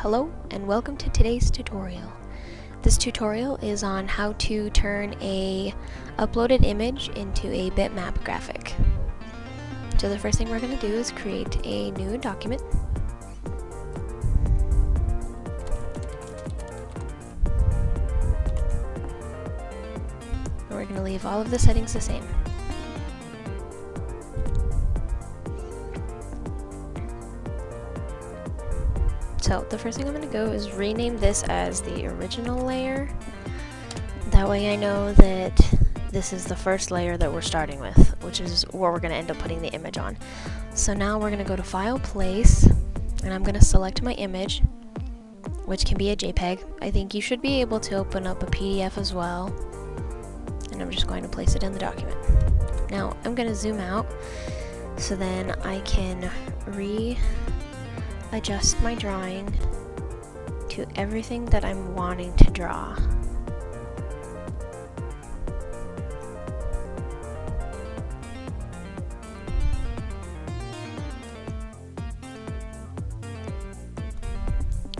Hello and welcome to today's tutorial. This tutorial is on how to turn a uploaded image into a bitmap graphic. So the first thing we're going to do is create a new document. And we're going to leave all of the settings the same. So the first thing I'm going to go is rename this as the original layer. That way I know that this is the first layer that we're starting with, which is where we're going to end up putting the image on. So now we're going to go to File, Place, and I'm going to select my image, which can be a JPEG. I think you should be able to open up a PDF as well. And I'm just going to place it in the document. Now I'm going to zoom out so then I can adjust my drawing to everything that I'm wanting to draw.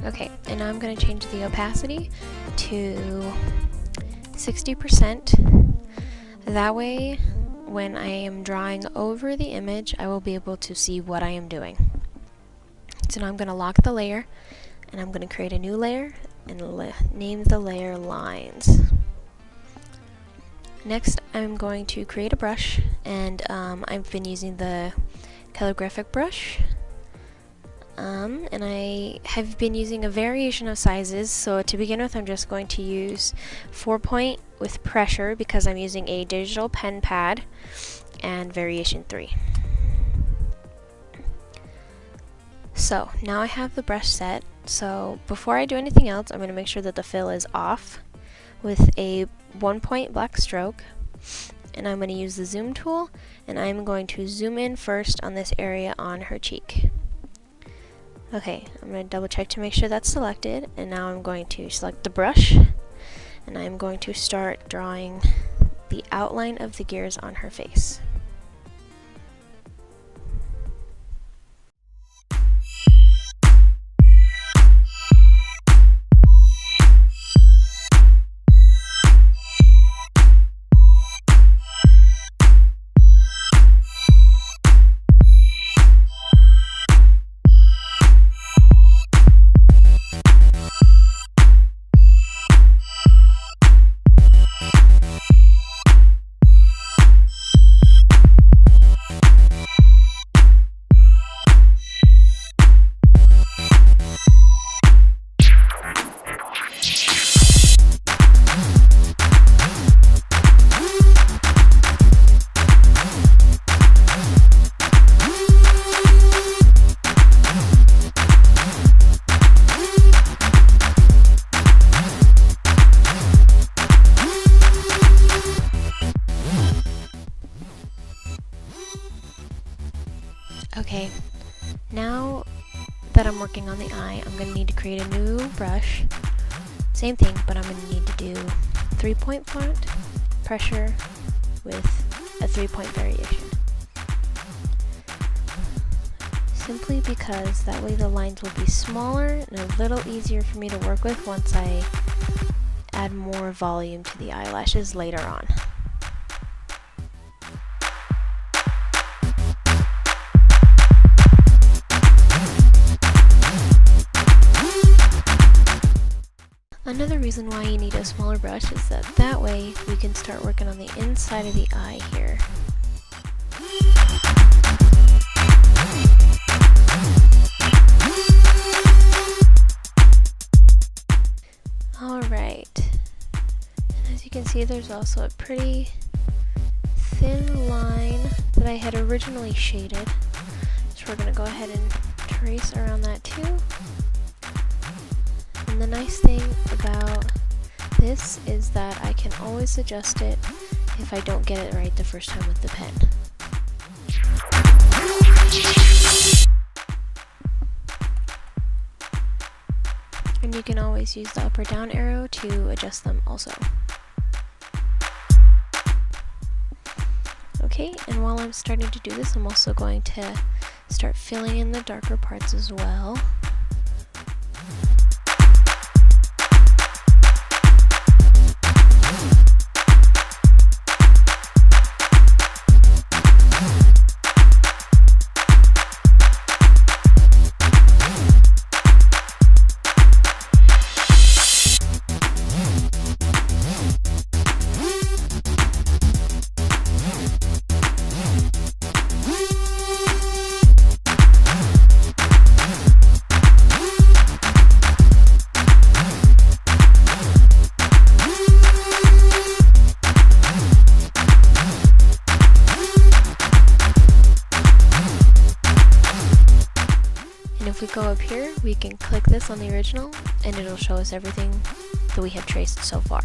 Okay, and now I'm going to change the opacity to 60%. That way, when I am drawing over the image, I will be able to see what I am doing. So now I'm going to lock the layer, and I'm going to create a new layer and name the layer Lines. Next, I'm going to create a brush, and I've been using the calligraphic brush. And I have been using a variation of sizes, so to begin with I'm just going to use 4-point with pressure because I'm using a digital pen pad, and variation 3. So now I have the brush set, so before I do anything else I'm going to make sure that the fill is off with a 1-point black stroke, and I'm going to use the zoom tool, and I'm going to zoom in first on this area on her cheek. Okay, I'm going to double check to make sure that's selected, and now I'm going to select the brush, and I'm going to start drawing the outline of the gears on her face. Okay, now that I'm working on the eye, I'm going to need to create a new brush. Same thing, but I'm going to need to do 3-point font, pressure, with a 3-point variation. Simply because that way the lines will be smaller and a little easier for me to work with once I add more volume to the eyelashes later on. Another reason why you need a smaller brush is that way we can start working on the inside of the eye here. Alright, and as you can see there's also a pretty thin line that I had originally shaded, so we're going to go ahead and trace around that too. And the nice thing about this is that I can always adjust it if I don't get it right the first time with the pen. And you can always use the up or down arrow to adjust them also. Okay, and while I'm starting to do this, I'm also going to start filling in the darker parts as well. if we go up here, we can click this on the original, and it'll show us everything that we have traced so far.